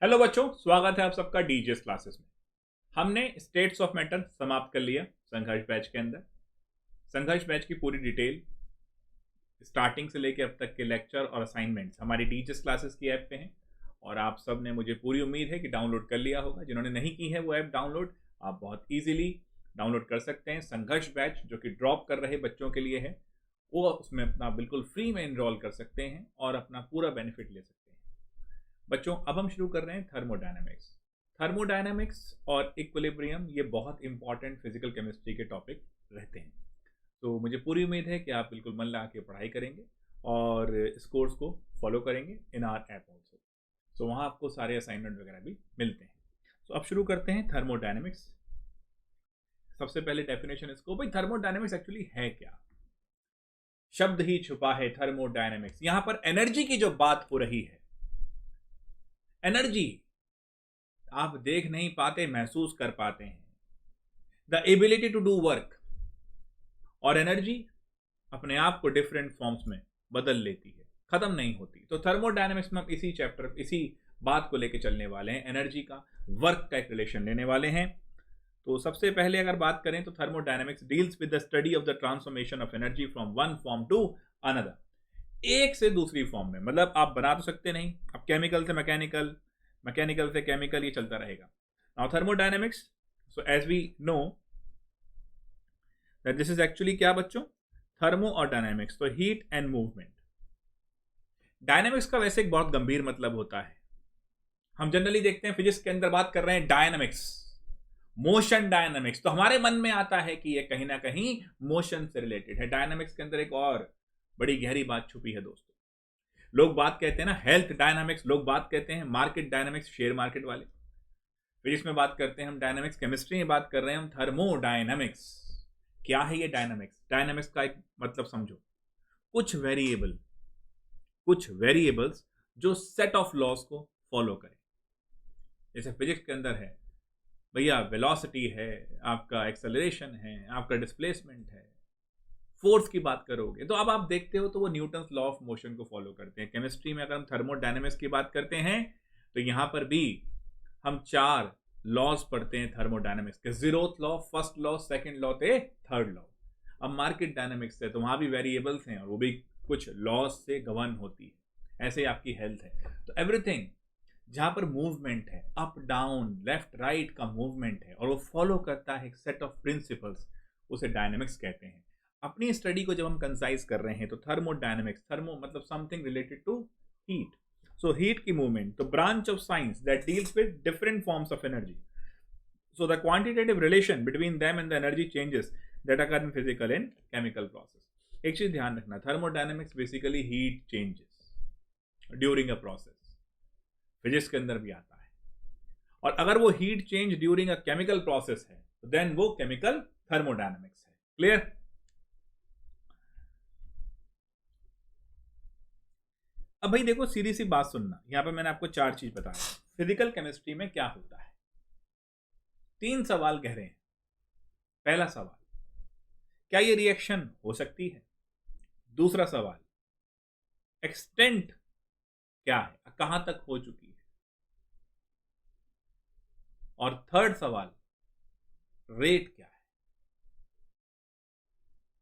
Hello बच्चों, स्वागत है आप सबका डीजीएस क्लासेस में। हमने स्टेट्स ऑफ मैटर समाप्त कर लिया संघर्ष बैच के अंदर। संघर्ष बैच की पूरी डिटेल स्टार्टिंग से लेकर अब तक के लेक्चर और असाइनमेंट्स हमारी डीजीएस क्लासेस की ऐप पे हैं और आप सब ने, मुझे पूरी उम्मीद है कि डाउनलोड कर लिया होगा। जिन्होंने नहीं की है वो ऐप डाउनलोड आप बहुत ईजिली डाउनलोड कर सकते हैं। संघर्ष बैच जो कि ड्रॉप कर रहे बच्चों के लिए है, वो उसमें अपना बिल्कुल फ्री में इनरोल कर सकते हैं और अपना पूरा बेनिफिट ले सकते हैं। बच्चों, अब हम शुरू कर रहे हैं थर्मोडायनामिक्स। थर्मोडायनामिक्स और इक्विलिब्रियम ये बहुत इंपॉर्टेंट फिजिकल केमिस्ट्री के टॉपिक रहते हैं। तो मुझे पूरी उम्मीद है कि आप बिल्कुल मन लगा के पढ़ाई करेंगे और इस कोर्स को फॉलो करेंगे इन आर ऐप ऑल्सो। सो वहाँ आपको सारे असाइनमेंट वगैरह भी मिलते हैं। तो अब शुरू करते हैं थर्मोडायनामिक्स। सबसे पहले डेफिनेशन इसको, भाई थर्मोडायनामिक्स एक्चुअली है क्या? शब्द ही छुपा है थर्मोडायनामिक्स। यहां पर एनर्जी की जो बात हो रही है, एनर्जी आप देख नहीं पाते, महसूस कर पाते हैं। The ability to do work. और एनर्जी अपने आप को डिफरेंट फॉर्म्स में बदल लेती है, खत्म नहीं होती। तो थर्मोडायनेमिक्स में हम इसी चैप्टर, इसी बात को लेके चलने वाले हैं। एनर्जी का, वर्क का एक रिलेशन लेने वाले हैं। तो सबसे पहले अगर बात करें तो thermodynamics deals with the study of the transformation of energy from one form to another. एक से दूसरी फॉर्म में, मतलब आप बना तो सकते नहीं, अब केमिकल से मैकेनिकल, मैकेनिकल से केमिकल, ये चलता रहेगा। Now thermodynamics, so as we know that this is actually क्या बच्चों? थर्मो और डायनेमिक्स, तो हीट एंड मूवमेंट। डायनेमिक्स का वैसे एक बहुत गंभीर मतलब होता है। हम जनरली देखते हैं फिजिक्स के अंदर बात कर रहे हैं डायनेमिक्स, मोशन डायनेमिक्स, तो हमारे मन में आता है कि ये कहीं ना कहीं मोशन से रिलेटेड है। डायनेमिक्स के अंदर एक और बड़ी गहरी बात छुपी है दोस्तों। लोग बात कहते हैं ना हेल्थ डायनामिक्स, लोग बात कहते हैं मार्केट डायनामिक्स, शेयर मार्केट वाले। फिजिक्स में बात करते हैं हम डायनामिक्स, केमिस्ट्री में बात कर रहे हैं हम थर्मोडायनामिक्स। क्या है ये डायनामिक्स? डायनामिक्स का एक मतलब समझो, कुछ वेरिएबल, कुछ वेरिएबल्स जो सेट ऑफ लॉज को फॉलो करें। जैसे फिजिक्स के अंदर है भैया वेलोसिटी है, आपका एक्सेलरेशन है, आपका डिस्प्लेसमेंट है। फोर्स की बात करोगे तो अब आप देखते हो तो वो न्यूटन्स लॉ ऑफ मोशन को फॉलो करते हैं। केमिस्ट्री में अगर हम थर्मोडायनेमिक्स की बात करते हैं तो यहां पर भी हम 4 लॉज पढ़ते हैं थर्मोडायनेमिक्स के। Zeroth law, first law, second law थे थर्ड लॉ। अब मार्केट डायनेमिक्स है तो वहां भी वेरिएबल्स हैं और वो भी कुछ लॉज से गवर्न होती है। ऐसे ही आपकी हेल्थ है। तो एवरीथिंग जहां पर मूवमेंट है, अप डाउन लेफ्ट राइट का मूवमेंट है और वो फॉलो करता है एक सेट ऑफ प्रिंसिपल्स, उसे डायनेमिक्स कहते हैं। अपनी स्टडी को जब हम कंसाइज कर रहे हैं तो थर्मोडायनेमिक्स, थर्मो मतलब something related to heat. So heat की मूवमेंट, तो branch of science that deals with different forms of energy. So the quantitative relation between them and the energy changes that occur in physical and chemical process. एक चीज ध्यान रखना, thermodynamics basically heat changes during a process. Physics के अंदर भी आता है। और अगर वो heat change during a chemical process है तो देन वो केमिकल थर्मोडायनेमिक्स है। क्लियर? अब भाई देखो, सीधी सी बात सुनना, यहां पर मैंने आपको 4 चीज बताया। फिजिकल केमिस्ट्री में क्या होता है? 3 सवाल गहरे हैं। पहला सवाल, क्या ये रिएक्शन हो सकती है? दूसरा सवाल, एक्सटेंट क्या है, कहां तक हो चुकी है? और थर्ड सवाल, रेट क्या है?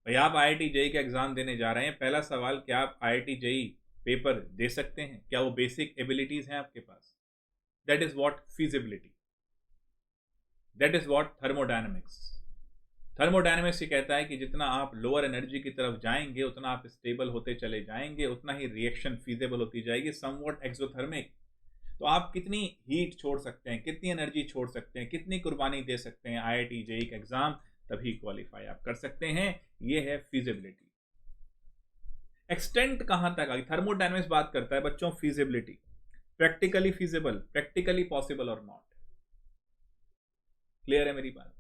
भाई आप आईआईटी जेई का एग्जाम देने जा रहे हैं, पहला सवाल, क्या आप आईआईटी जेई पेपर दे सकते हैं? क्या वो बेसिक एबिलिटीज हैं आपके पास? That is what feasibility, that is what thermodynamics. Thermodynamics ये कहता है कि जितना आप लोअर एनर्जी की तरफ जाएंगे उतना आप स्टेबल होते चले जाएंगे, उतना ही रिएक्शन फीजेबल होती जाएगी, समवॉट एक्सोथर्मिक। तो आप कितनी हीट छोड़ सकते हैं, कितनी एनर्जी छोड़ सकते हैं, कितनी कुर्बानी दे सकते हैं, आईआईटी जेई का एग्जाम तभी क्वालिफाई आप कर सकते हैं। ये है फीजिबिलिटी। एक्सटेंट कहां तक आई? थर्मोडायनेमिक्स बात करता है बच्चों feasibility, practically feasible, practically possible और नॉट। क्लियर है मेरी बात?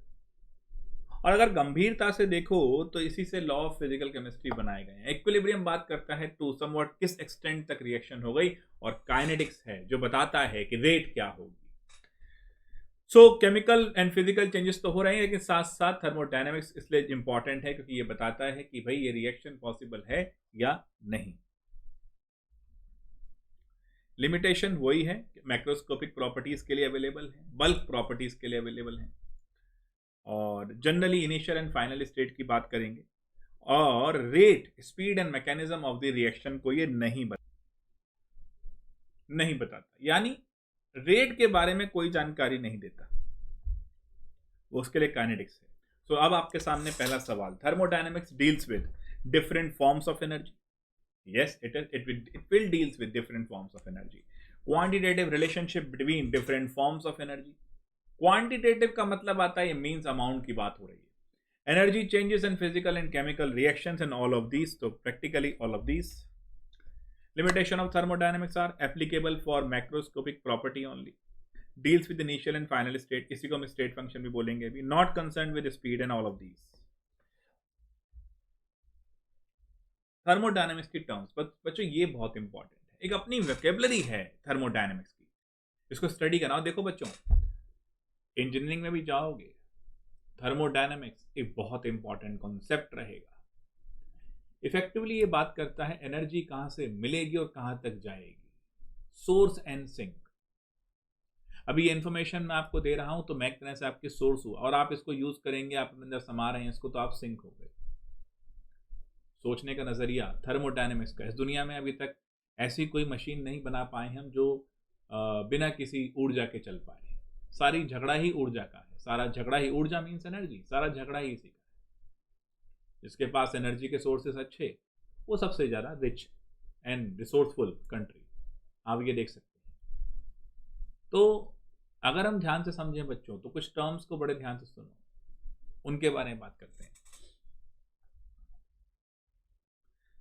और अगर गंभीरता से देखो तो इसी से लॉ ऑफ फिजिकल केमिस्ट्री बनाए गए हैं। इक्विलिब्रियम बात करता है टू समवॉट किस एक्सटेंट तक रिएक्शन हो गई, और काइनेटिक्स है जो बताता है कि रेट क्या होगी। सो केमिकल एंड फिजिकल चेंजेस तो हो रहे हैं, लेकिन साथ साथ थर्मोडायनेमिक्स इसलिए इंपॉर्टेंट है क्योंकि ये बताता है कि भाई ये रिएक्शन पॉसिबल है या नहीं। लिमिटेशन वही है, मैक्रोस्कोपिक प्रॉपर्टीज के लिए अवेलेबल है, बल्क प्रॉपर्टीज के लिए अवेलेबल है, और generally initial and final state की बात करेंगे, और rate, speed and mechanism of the reaction को ये नहीं बताता, यानी रेट के बारे में कोई जानकारी नहीं देता, वो उसके लिए काइनेटिक्स है। सो अब आपके सामने पहला सवाल, thermodynamics deals with different forms of energy. Yes, it will deals with different forms of energy. Quantitative relationship between different forms of energy. Quantitative का मतलब आता है, means amount की बात हो रही है। Energy changes in physical and chemical reactions and all of these, so practically all of these. Limitation of thermodynamics are applicable for macroscopic property only. Deals with initial and final state, इसी को हम state function भी बोलेंगे भी, not concerned with speed and all of these. Thermodynamics की terms बच्चों ये बहुत इंपॉर्टेंट है, एक अपनी वोकैबुलरी है थर्मोडायनेमिक्स की, इसको स्टडी करना। देखो बच्चों, इंजीनियरिंग में भी जाओगे, थर्मोडायनेमिक्स एक बहुत इंपॉर्टेंट कॉन्सेप्ट रहेगा। इफेक्टिवली ये बात करता है एनर्जी कहां से मिलेगी और कहां तक जाएगी, सोर्स एंड सिंक। अभी ये इन्फॉर्मेशन मैं आपको दे रहा हूं तो मैं एक तरह से आपकी सोर्स हुआ, और आप इसको यूज करेंगे, आप अपने अंदर समा रहे हैं इसको, तो आप सिंक हो गए। सोचने का नजरिया थर्मोडायनेमिक्स का, इस दुनिया में अभी तक ऐसी कोई मशीन नहीं बना पाए हम जो बिना किसी ऊर्जा के चल पाए। सारी झगड़ा ही ऊर्जा का है, सारा झगड़ा ही, ऊर्जा मीन्स एनर्जी, सारा झगड़ा ही इसी का है। जिसके पास एनर्जी के सोर्सेस अच्छे, वो सबसे ज्यादा रिच एंड रिसोर्सफुल कंट्री, आप ये देख सकते हैं। तो अगर हम ध्यान से समझें बच्चों, तो कुछ टर्म्स को बड़े ध्यान से सुनो, उनके बारे में बात करते हैं।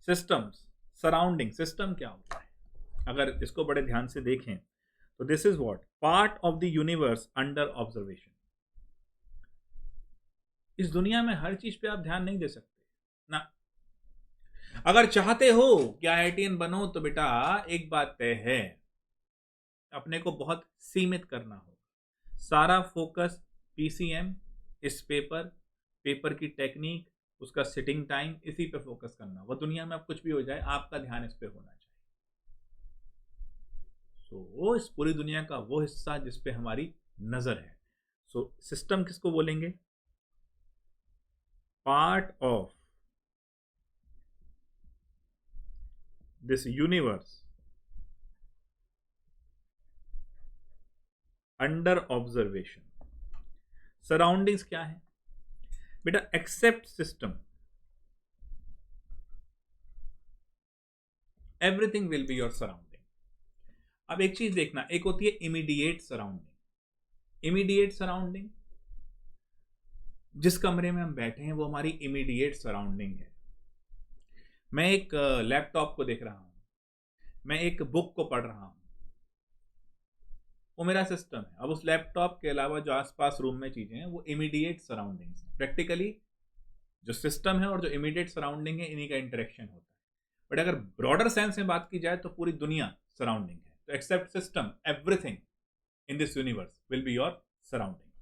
सिस्टम्स, सराउंडिंग, सिस्टम क्या होता है? अगर इसको बड़े ध्यान से देखें तो this is what, part of the universe under observation. इस दुनिया में हर चीज पे आप ध्यान नहीं दे सकते ना। अगर चाहते हो कि IITian बनो तो बेटा एक बात तय है, अपने को बहुत सीमित करना होगा। सारा फोकस PCM, इस पेपर की टेक्निक, उसका सिटिंग टाइम, इसी पे फोकस करना होगा। दुनिया में अब कुछ भी हो जाए, आपका ध्यान इस पे होना चाहिए। सो इस पूरी दुनिया का वो हिस्सा जिस पे हमारी नजर है। सो सिस्टम किसको बोलेंगे? Part of this universe under observation. Surroundings क्या है बेटा? Except system, everything will be your surrounding. अब एक चीज देखना, एक होती है इमीडिएट सराउंडिंग। इमीडिएट सराउंडिंग, जिस कमरे में हम बैठे हैं वो हमारी इमीडिएट सराउंडिंग है। मैं एक लैपटॉप को देख रहा हूं, मैं एक बुक को पढ़ रहा हूं, वो मेरा सिस्टम है। अब उस लैपटॉप के अलावा जो आसपास रूम में चीजें हैं वो इमीडिएट सराउंडिंग्स हैं। प्रैक्टिकली जो सिस्टम है और जो इमीडिएट सराउंडिंग है, इन्हीं का इंटरेक्शन होता है। बट अगर ब्रॉडर सेंस में बात की जाए तो पूरी दुनिया सराउंडिंग है। तो except system, everything in this universe will be your surrounding.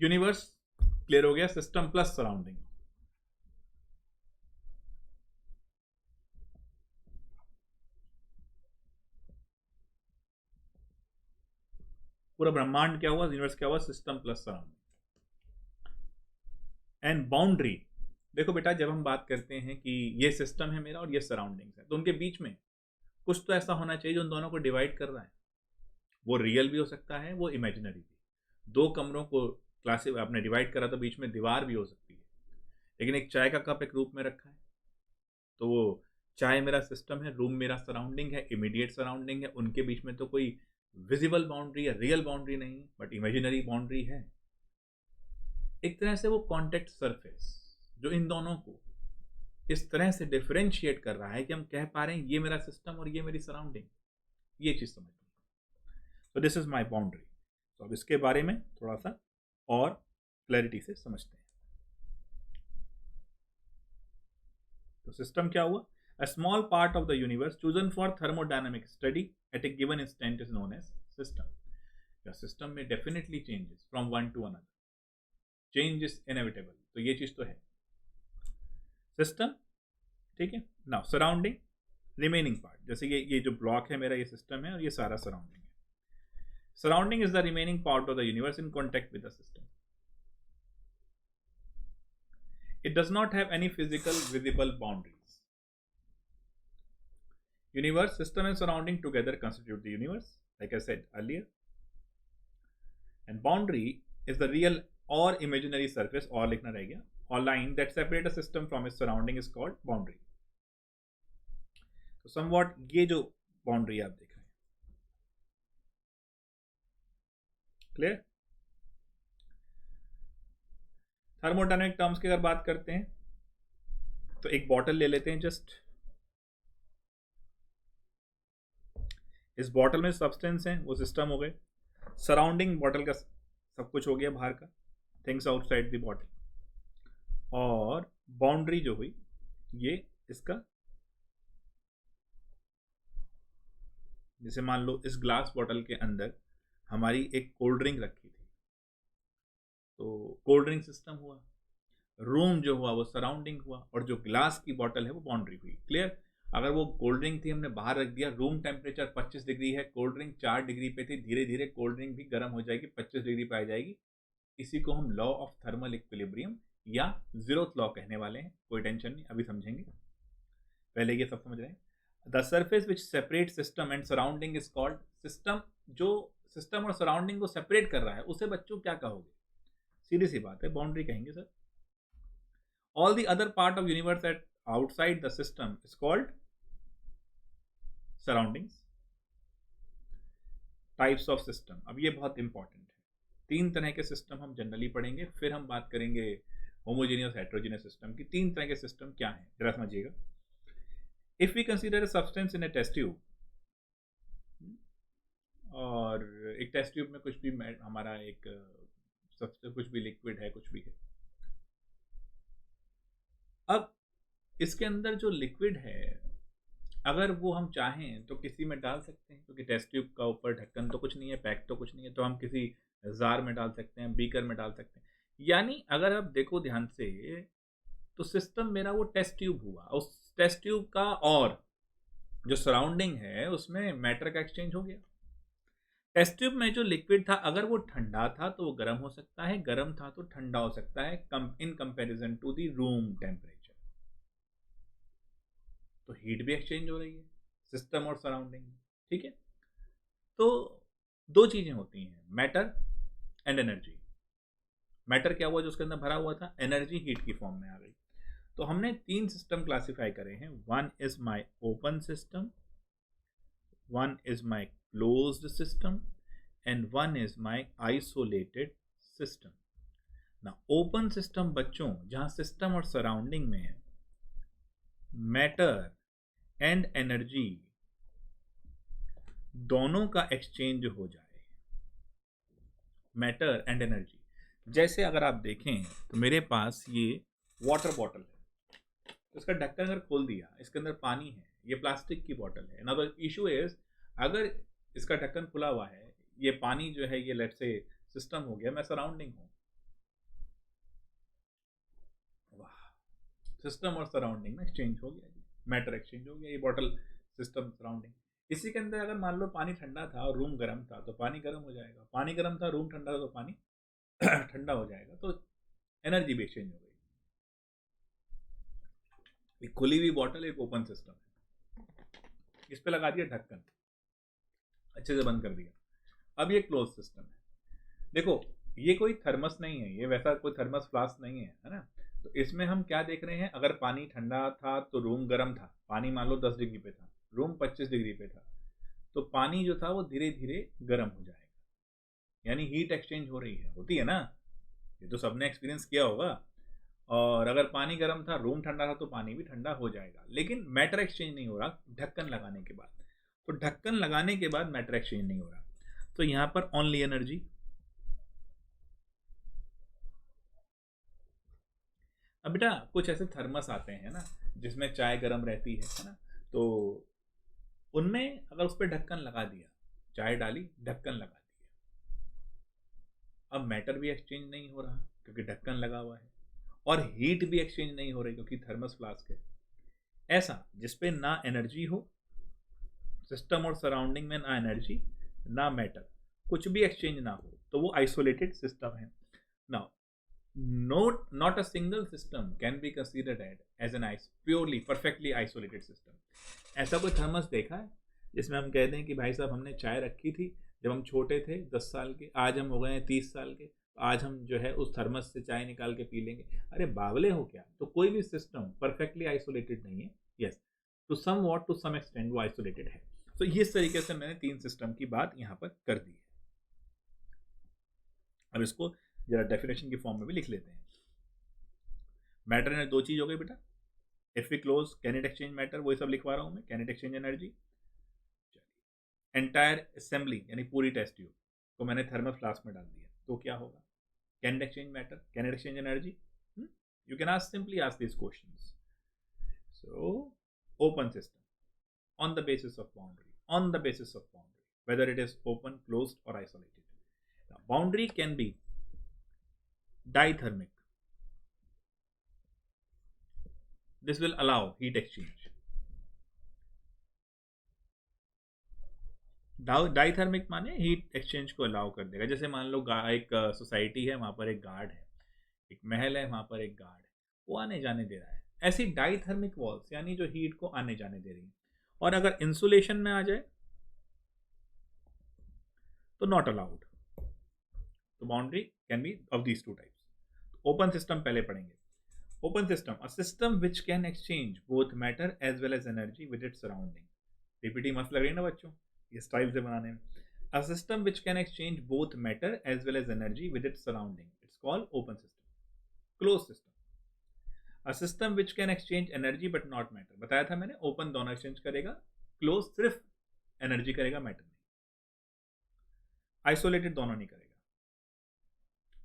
Universe clear हो गया, सिस्टम प्लस सराउंडिंग। पूरा ब्रह्मांड क्या हुआ, यूनिवर्स क्या हुआ? System plus surrounding. And boundary, देखो बेटा, जब हम बात करते हैं कि ये सिस्टम है मेरा और ये सराउंडिंग्स है, तो उनके बीच में कुछ तो ऐसा होना चाहिए जो उन दोनों को डिवाइड कर रहा है। वो रियल भी हो सकता है, वो इमेजिनरी भी। दो कमरों को क्लासिक आपने डिवाइड करा तो बीच में दीवार भी हो सकती है। लेकिन एक चाय का कप एक रूप में रखा है, तो वो चाय मेरा सिस्टम है, रूम मेरा सराउंडिंग है, इमीडिएट सराउंडिंग है। उनके बीच में तो कोई विजिबल बाउंड्री या रियल बाउंड्री नहीं है, बट इमेजिनरी बाउंड्री है। एक तरह से वो कॉन्टेक्ट सरफेस जो इन दोनों को इस तरह से डिफरेंशिएट कर रहा है कि हम कह पा रहे हैं ये मेरा सिस्टम और ये मेरी सराउंडिंग। ये चीज समझ लो। तो दिस इज माई बाउंड्री। तो अब इसके बारे में थोड़ा सा और क्लैरिटी से समझते हैं। तो सिस्टम क्या हुआ? A small part of the universe chosen for thermodynamic study at a given instant is known as system. The system may definitely changes from one to another. Change is inevitable. तो ये चीज तो है। System ठीक है। Now surrounding, remaining part, जैसे ये जो ब्लॉक है मेरा, ये सिस्टम है और ये सारा सराउंडिंग है। Surrounding is the remaining part of the universe in contact with the system. It does not have any physical visible boundaries. Universe, system and surrounding together constitute the universe, like I said earlier. And boundary is the real or imaginary surface, or लिखना रह गया, or line that separate a system from its surrounding is called boundary. So somewhat ये जो boundary आप देख रहे हैं, clear? Thermodynamic terms की अगर बात करते हैं तो एक बॉटल ले लेते हैं जस्ट. इस बॉटल में सब्सटेंस है, वो सिस्टम हो गए. सराउंडिंग बॉटल का सब कुछ हो गया बाहर का, थिंग्स आउटसाइड द बॉटल. और बाउंड्री जो हुई ये इसका, जैसे मान लो इस ग्लास बॉटल के अंदर हमारी एक कोल्ड ड्रिंक रखी थी, तो कोल्ड ड्रिंक सिस्टम हुआ. रूम जो हुआ वो सराउंडिंग हुआ, और जो ग्लास की बॉटल है वो बाउंड्री हुई. क्लियर? अगर वो कोल्ड ड्रिंक थी, हमने बाहर रख दिया, रूम टेम्परेचर 25 डिग्री है, कोल्ड ड्रिंक 4 डिग्री पे थी, धीरे धीरे कोल्ड ड्रिंक भी गर्म हो जाएगी, 25 डिग्री पे आ जाएगी. इसी को हम लॉ ऑफ थर्मल इक्विलिब्रियम या जीरोथ लॉ कहने वाले हैं. कोई टेंशन नहीं, अभी समझेंगे, पहले ये सब समझ रहे हैं. The surface which separate system and surrounding is called system. जो सिस्टम और सराउंडिंग को सेपरेट कर रहा है उसे बच्चों क्या कहोगे? सीधी सी बात है, बाउंड्री कहेंगे sir. All the other part of universe at outside the system is called surroundings. Types of system, अब ये बहुत इंपॉर्टेंट है. 3 तरह के सिस्टम हम जनरली पढ़ेंगे, फिर हम बात करेंगे होमोजेनियस हेट्रोजेनियस सिस्टम की. 3 तरह के सिस्टम क्या है जरा समझिएगा. If we consider a substance in a test tube, और एक टेस्ट ट्यूब में कुछ भी हमारा एक सब्सटेंस, कुछ भी लिक्विड है, कुछ भी है. अब इसके अंदर जो लिक्विड है, अगर वो हम चाहें तो किसी में डाल सकते हैं, क्योंकि टेस्ट ट्यूब का ऊपर ढक्कन तो कुछ नहीं है, पैक तो कुछ नहीं है, तो हम किसी जार में डाल सकते हैं, बीकर में डाल सकते हैं. यानी अगर आप देखो ध्यान से, तो सिस्टम मेरा वो टेस्ट ट्यूब हुआ, उस टेस्ट ट्यूब का और जो सराउंडिंग है उसमें मैटर का एक्सचेंज हो गया. टेस्ट ट्यूब में जो लिक्विड था, अगर वो ठंडा था तो वो गर्म हो सकता है, गर्म था तो ठंडा हो सकता है, in comparison to the room temperature. तो हीट भी एक्सचेंज हो रही है सिस्टम और सराउंडिंग में. ठीक है, तो 2 चीजें होती हैं, मैटर एंड एनर्जी. मैटर क्या हुआ, जो उसके अंदर भरा हुआ था, एनर्जी हीट की फॉर्म में आ गई. तो हमने 3 सिस्टम क्लासिफाई करे हैं. 1 is my open system, 1 is my closed system, and 1 is my isolated system. ना ओपन सिस्टम बच्चों, जहां सिस्टम और सराउंडिंग में मैटर एंड एनर्जी दोनों का एक्सचेंज हो जाए. मैटर एंड एनर्जी, जैसे अगर आप देखें तो मेरे पास ये वाटर बॉटल है, तो इसका ढक्कन अगर खोल दिया, इसके अंदर पानी है, ये प्लास्टिक की बॉटल है. नाउ द इशू इज, अगर इसका ढक्कन खुला हुआ है, ये पानी जो है ये लेट्स से सिस्टम हो गया, मैं सराउंडिंग हूं. सिस्टम और सराउंडिंग में एक्सचेंज हो गया, मैटर एक्सचेंज हो गया, ये बॉटल सिस्टम सराउंडिंग. इसी के अंदर अगर मान लो पानी ठंडा था और रूम गर्म था, तो पानी गर्म हो जाएगा, पानी गर्म था, रूम ठंडा था, तो पानी ठंडा हो जाएगा. तो एनर्जी भी एक्सचेंज हो गई. एक खुली हुई बॉटल, एक ओपन सिस्टम है, इस पे लगा दिया ढक्कन, अच्छे से बंद कर दिया. अब ये क्लोज सिस्टम है. देखो ये कोई थर्मस नहीं है, ये वैसा कोई थर्मस फ्लास्क नहीं है, है ना. तो इसमें हम क्या देख रहे हैं, अगर पानी ठंडा था तो रूम गर्म था, पानी मान लो 10 डिग्री पे था, रूम 25 डिग्री पे था, तो पानी जो था वो धीरे धीरे गर्म हो जाएगा. यानी हीट एक्सचेंज हो रही है, होती है ना, ये तो सबने एक्सपीरियंस किया होगा. और अगर पानी गर्म था, रूम ठंडा था, तो पानी भी ठंडा हो जाएगा. लेकिन मैटर एक्सचेंज नहीं हो रहा ढक्कन लगाने के बाद. तो ढक्कन लगाने के बाद मैटर एक्सचेंज नहीं हो रहा, तो यहां पर ओनली एनर्जी. अब बेटा कुछ ऐसे थर्मस आते हैं ना, जिसमें चाय गर्म रहती है ना, तो उनमें अगर उस पर ढक्कन लगा दिया, चाय डाली, ढक्कन लगा दिया, अब मैटर भी एक्सचेंज नहीं हो रहा क्योंकि ढक्कन लगा हुआ है, और हीट भी एक्सचेंज नहीं हो रही क्योंकि थर्मस फ्लास्क है. ऐसा जिसपे ना एनर्जी हो, सिस्टम और सराउंडिंग में ना एनर्जी ना मैटर, कुछ भी एक्सचेंज ना हो, तो वो आइसोलेटेड सिस्टम है. Now not a single system can be considered as an purely perfectly isolated system. ऐसा कोई थर्मस देखा है जिसमें हम कहते हैं कि भाई साहब हमने चाय रखी थी जब हम छोटे थे 10 साल के, आज हम हो गए हैं 30 साल के, आज हम जो है उस थर्मस से चाय निकाल के पी लेंगे? अरे बावले हो क्या? तो कोई भी सिस्टम परफेक्टली आइसोलेटेड नहीं है. Yes, to somewhat to some extent वो आइसोलेटेड है. तो इस तरीके से मैंने 3 सिस्टम की बात यहाँ पर कर दी है. अब इसको जरा डेफिनेशन की फॉर्म में भी लिख लेते हैं. मैटर में 2 चीज हो गई बेटा. If we close can it exchange matter, वही सब लिखवा रहा हूं मैं. Can it exchange energy. Entire assembly यानी पूरी टेस्ट ट्यूब को मैंने थर्मल फ्लास्क में डाल दिया, तो क्या होगा? Can it exchange matter, can it exchange energy? You can ask simply ask this questions. So open system on the basis of boundary, on the basis of boundary, whether it is open, closed or isolated. Now, boundary can be dithermic. This will allow heat exchange. Diathermic माने heat exchange को allow कर देगा. जैसे मान लो एक society है, वहां पर एक गार्ड है, एक महल है, वहां पर एक गार्ड है, वो आने जाने दे रहा है. ऐसी डाइथर्मिक वॉल्स यानी जो हीट को आने जाने दे रही है. और अगर इंसुलेशन में आ जाए तो नॉट अलाउड. तो boundary can be of these 2 types. Open system पहले पढ़ेंगे. Open system, a system which can exchange both matter as well as energy with its surrounding. PPT मस्त लग रही है ना बच्चों ये स्टाइल से बनाने में. A system which can exchange both matter as well as energy with its surrounding, it's called open system. Close system, a system which can exchange energy but not matter. बताया था मैंने, ओपन दोनों exchange करेगा, close सिर्फ energy करेगा, matter नहीं. Isolated दोनों नहीं करेगा.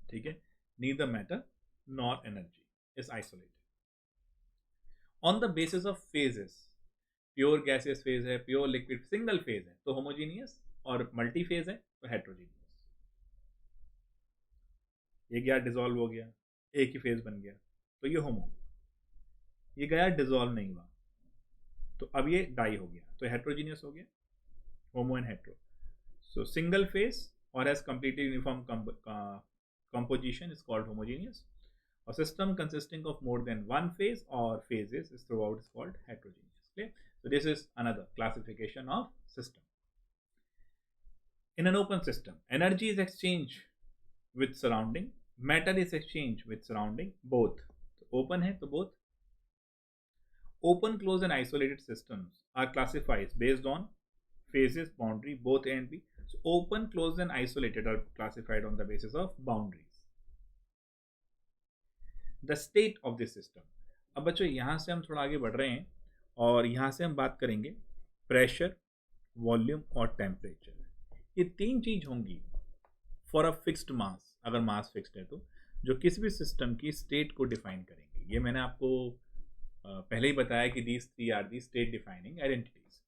ठीक है, neither matter nor energy is isolated. On the basis of phases, pure gaseous phase है, प्योर लिक्विड सिंगल फेज है तो होमोजीनियस, और मल्टी फेज है तो हेट्रोजीनियस. ये गया डिसॉल्व हो गया, एक ही फेज बन गया तो ये होमो. ये गया डिसॉल्व नहीं हुआ तो अब ये डाई हो गया तो हेट्रोजीनियस हो गया. Homo and hetero. So single phase और has completely uniform composition is called homogeneous. A system consisting of more than one phase or phases is throughout is called heterogeneous. Okay, so this is another classification of system. In an open system, energy is exchanged with surrounding, matter is exchanged with surrounding, both. So open है तो both. Open, closed and isolated systems are classified based on phases, boundary, both A and B. So open, closed and isolated are classified on the basis of boundaries. The state of this system. अब बच्चों यहाँ से हम थोड़ा आगे बढ़ रहे हैं और यहाँ से हम बात करेंगे प्रेशर, वॉल्यूम और टेम्परेचर. ये 3 चीज होंगी फॉर अ फिक्स्ड मास, अगर मास फिक्स्ड है तो, जो किसी भी सिस्टम की स्टेट को डिफाइन करेंगे. ये मैंने आपको पहले ही बताया कि these 3 are the state defining identities.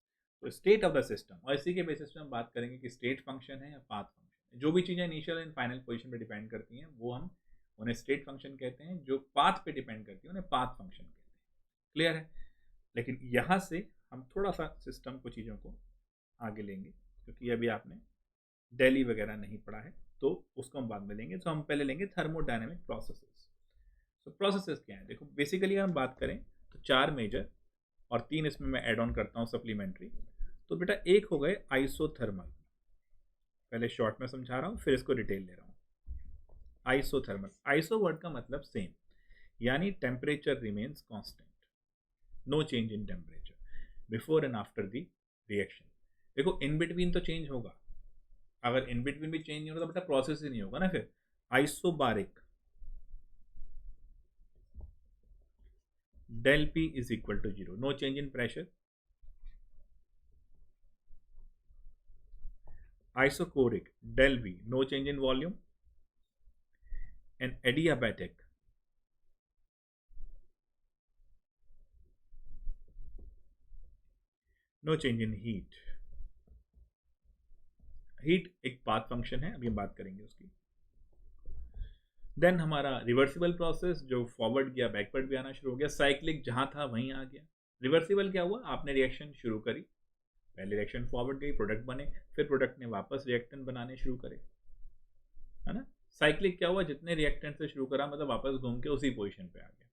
तो स्टेट ऑफ द सिस्टम, और इसी के बेसिस पे हम बात करेंगे कि स्टेट फंक्शन है या पाथ फंक्शन. जो भी चीज़ें इनिशियल एंड फाइनल पोजीशन पे डिपेंड करती हैं वो हम उन्हें स्टेट फंक्शन कहते हैं. जो पाथ पे डिपेंड करती है उन्हें पाथ फंक्शन कहते हैं. क्लियर है? लेकिन यहाँ से हम थोड़ा सा सिस्टम को चीज़ों को आगे लेंगे क्योंकि अभी आपने डेली वगैरह नहीं पढ़ा है तो उसको हम बाद में लेंगे. तो हम पहले लेंगे थर्मोडायनेमिक प्रोसेसेस. तो प्रोसेसेस क्या है? देखो बेसिकली हम बात करें तो 4 मेजर और 3 इसमें मैं ऐड ऑन करता हूँ सप्लीमेंट्री. तो बेटा एक हो गए आइसोथर्मल. पहले शॉर्ट में समझा रहा हूँ फिर इसको डिटेल ले रहा हूँ. आइसोथर्मल, आइसो वर्ड का मतलब सेम, यानी temperature remains constant, no change in temperature before and after the reaction. देखो इन बिटवीन तो चेंज होगा, अगर इन बिटवीन भी चेंज नहीं होगा तो बेटा प्रोसेस ही नहीं होगा ना. फिर isobaric, del P is equal to 0, no change in pressure. Isochoric, del V, no change in volume. And adiabatic, no change in heat. Heat एक पाथ फंक्शन है, अभी हम बात करेंगे उसकी. देन हमारा रिवर्सिबल प्रोसेस जो फॉरवर्ड गया बैकवर्ड भी आना शुरू हो गया. साइक्लिक जहां था वहीं आ गया. रिवर्सिबल क्या हुआ, आपने रिएक्शन शुरू करी, पहले रिएक्शन फॉरवर्ड गई, प्रोडक्ट बने, फिर प्रोडक्ट ने वापस रिएक्टेंट बनाने शुरू करे, है ना। साइक्लिक क्या हुआ, जितने रिएक्टेंट से शुरू करा मतलब वापस घूम के उसी पोजीशन पे आ गया।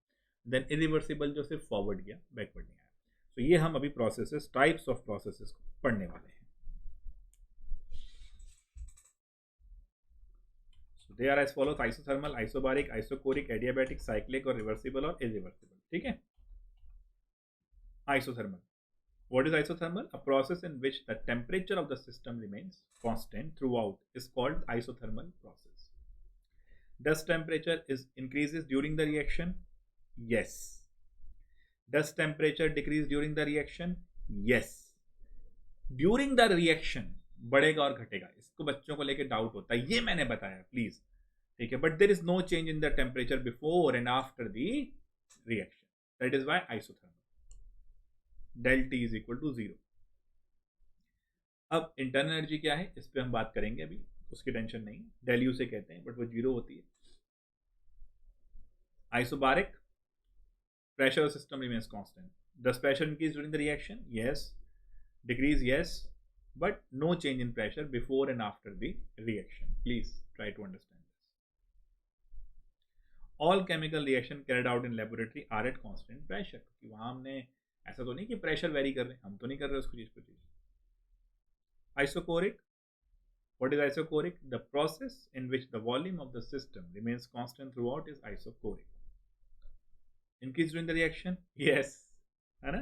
देन इरिवर्सिबल जो सिर्फ फॉरवर्ड गया, बैकवर्ड नहीं आया। तो ये हम अभी प्रोसेसेस, टाइप्स ऑफ प्रोसेसेस को पढ़ने वाले हैं। So they are as follows: isothermal, isobaric, isocoric, adiabatic, cyclic और रिवर्सिबल और irreversible। ठीक है। Isothermal. What is isothermal? A process in which the temperature of the system remains constant throughout is called isothermal process. Does temperature increases during the reaction? Yes. Does temperature decrease during the reaction? Yes. During the reaction बढ़ेगा और घटेगा, इसको बच्चों को लेके doubt होता है, ये मैंने बताया प्लीज, ठीक है। But there is no change in the temperature before and after the reaction, that is why isothermal. del T is equal to 0। अब इंटरनल एनर्जी क्या है, इस पर हम बात करेंगे, अभी उसकी टेंशन नहीं। del U से कहते हैं, बट वो 0 होती है। Isobaric, pressure of system remains constant. Does pressure increase during the reaction? Yes. Decrease? Yes. But no change in pressure before and after the reaction. Please try to understand this. All chemical reaction carried out in laboratory are at constant pressure. क्योंकि वहाँ हमने ऐसा तो नहीं कि pressure vary कर रहे हैं, हम तो नहीं कर रहे उसको चीज़ पर चीज़। Isocoric. What is isocoric? The process in which the volume of the system remains constant throughout is isocoric. Increase during the reaction? Yes. है ना?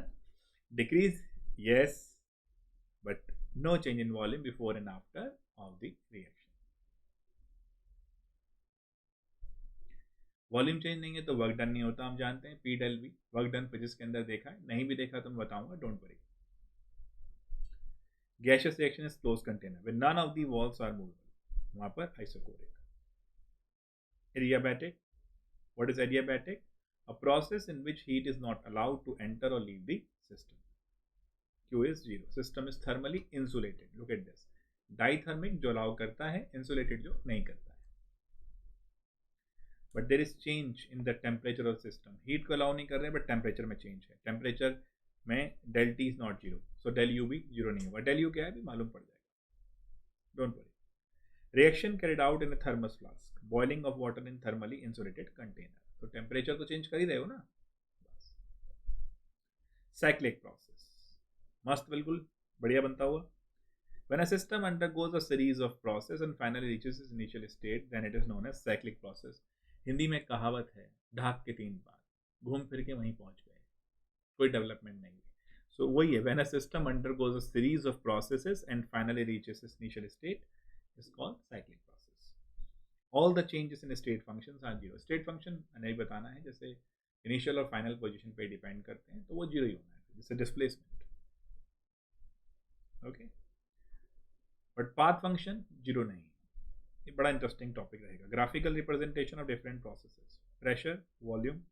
Decrease? Yes. But no change in volume before and after of the reaction. Volume change नहीं है तो work done नहीं होता, हम जानते हैं। P del V, work done physics के अंदर देखा है, नहीं भी देखा तो मैं बताऊंगा, don't worry. Gaseous reaction is close container when none of the walls are movable, वहां पर isochoric. Adiabatic, what is adiabatic? A process in which heat is not allowed to enter or leave the system. Q is 0. System is thermally insulated. Look at this. Dithermic जो allow करता है, insulated जो नहीं करता है. But there is change in the temperature of the system. Heat को allow नहीं कर रहे, but temperature में change है. Temperature में del T is not 0. So del U भी 0 नहीं होगा. Del U क्या है भी मालूम पड़ जाएगा. Don't worry. Reaction carried out in a thermos flask. Boiling of water in thermally insulated container. तो टेम्परेचर तो चेंज कर ही रहे हो ना, बस। साइक्लिक प्रोसेस, मस्त, बिल्कुल बढ़िया बनता हुआ। When a system undergoes a series of process and finally reaches its initial state, then it is known as cyclic process. Hindi में कहावत है, ढाक के 3 बार, घूम फिर के वहीं पहुंच गए, कोई डेवलपमेंट नहीं है। सो वही है, when a system undergoes a series of processes and finally reaches its initial state is called cyclic process. All the changes in state functions are 0. State function नहीं बताना है, जैसे इनिशियल और फाइनल पोजीशन पे डिपेंड करते हैं, तो वो 0 ही होना है, जैसे displacement. Okay, but path function 0 नहीं। ये बड़ा इंटरेस्टिंग टॉपिक रहेगा। Graphical representation of different processes, pressure, volume.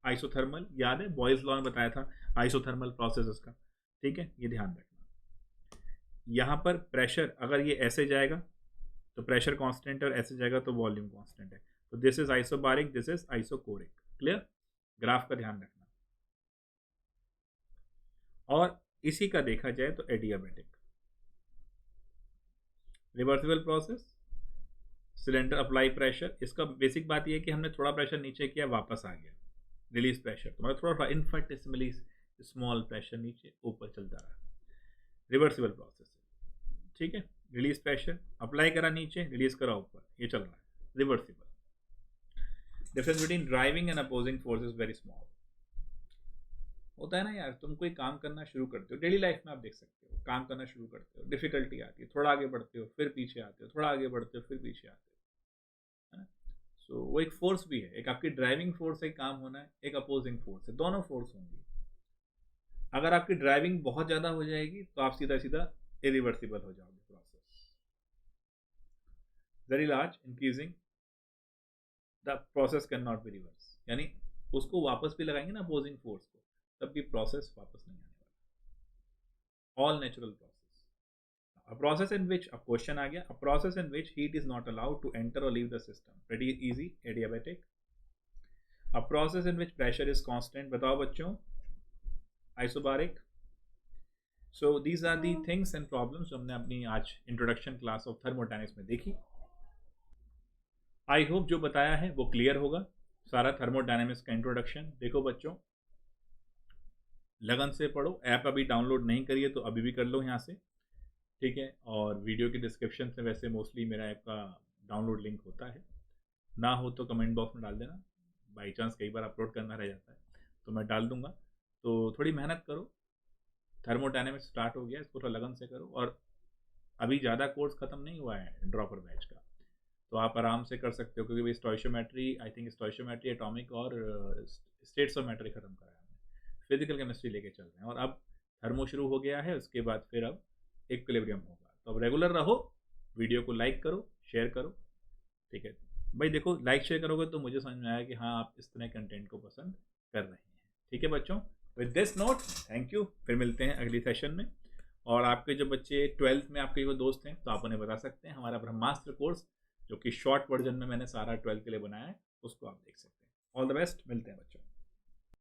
Isothermal याद है, बॉयज लॉ में बताया था आइसोथर्मल प्रोसेसेस का, ठीक है, ये ध्यान रखना। यहाँ पर प्रेशर अगर ये ऐसे जाएगा तो प्रेशर कांस्टेंट है, और ऐसे जाएगा तो वॉल्यूम कांस्टेंट है। तो this is isobaric, this is isochoric. Clear? Graph का ध्यान रखना। और इसी का देखा जाए तो adiabatic. Reversible process, cylinder apply pressure. इसका बेसिक बात यह है कि हमने थोड़ा प्रेशर नीचे किया, वापस आ गया, रिलीज प्रेशर। तो मतलब थोड़ा इनफिनिटेसिमली स्मॉल प्रेशर नीचे ऊपर चलता रहा। रिवर्सिबल प्रोसेस, ठीक है। रिलीज प्रेशर, अप्लाई करा नीचे, रिलीज करा ऊपर, ये चल रहा है। Reversible. Difference between driving and opposing force is very small. होता है ना यार, तुम कोई काम करना शुरू करते हो, डेली लाइफ में आप देख सकते हो, काम करना शुरू करते हो, डिफिकल्टी आती है, थोड़ा आगे बढ़ते हो, फिर पीछे आते हो, थोड़ा आगे बढ़ते हो, फिर पीछे आते हो, है ना। सो वो एक फोर्स भी है, एक आपकी ड्राइविंग फोर्स है, काम होना है, एक अपोजिंग फोर्स है, दोनों फोर्स होंगी। अगर आपकी ड्राइविंग बहुत ज़्यादा हो जाएगी तो आप सीधा सीधा इरिवर्सिबल हो जाओगे। Very large, increasing, the process cannot be reversed. यानी उसको वापस भी लगाएंगे ना अपोजिंग फोर्स को, तब भी प्रोसेस वापस नहीं आने वाला। All natural process. A process in which, अब क्वेश्चन आ गया, a process in which heat is not allowed to enter or leave the system. Pretty easy, adiabatic. A process in which pressure is constant, बताओ बच्चों, isobaric. So these are the things and problems जो हमने अपनी आज introduction class of thermodynamics में देखी। I hope जो बताया है वो क्लियर होगा, सारा थर्मोडायनेमिक्स का इंट्रोडक्शन। देखो बच्चों, लगन से पढ़ो, ऐप अभी डाउनलोड नहीं करिए तो अभी भी कर लो यहाँ से, ठीक है। और वीडियो की डिस्क्रिप्शन से वैसे मोस्टली मेरा ऐप का डाउनलोड लिंक होता है, ना हो तो कमेंट बॉक्स में डाल देना, बाई चांस कई बार अपलोड करना रह जाता है तो मैं डाल दूंगा। तो थोड़ी मेहनत करो, थर्मोडायनेमिक्स स्टार्ट हो गया, इसको थोड़ा लगन से करो। और अभी ज़्यादा कोर्स ख़त्म नहीं हुआ है ड्रॉपर बैच का, तो आप आराम से कर सकते हो, क्योंकि भाई stoichiometry, I think stoichiometry, atomic और स्टेट्स ऑफ मैटर ख़त्म करा है हमने, फिजिकल केमिस्ट्री लेके चल रहे हैं, और अब थर्मो शुरू हो गया है, उसके बाद फिर अब इक्विलिब्रियम होगा। तो अब रेगुलर रहो, वीडियो को लाइक करो, शेयर करो, ठीक है भाई। देखो, लाइक शेयर करोगे तो मुझे समझ में आया कि हाँ आप इस तरह कंटेंट को पसंद कर रहे हैं, ठीक है बच्चों। With this note, thank you, फिर मिलते हैं अगली सेशन में। और आपके जो बच्चे 12th में आपके वो दोस्त हैं तो आप उन्हें बता सकते हैं, हमारा ब्रह्मास्त्र कोर्स जो कि शॉर्ट वर्जन में मैंने सारा 12th के लिए बनाया है, उसको आप देख सकते हैं। ऑल द बेस्ट, मिलते हैं बच्चों।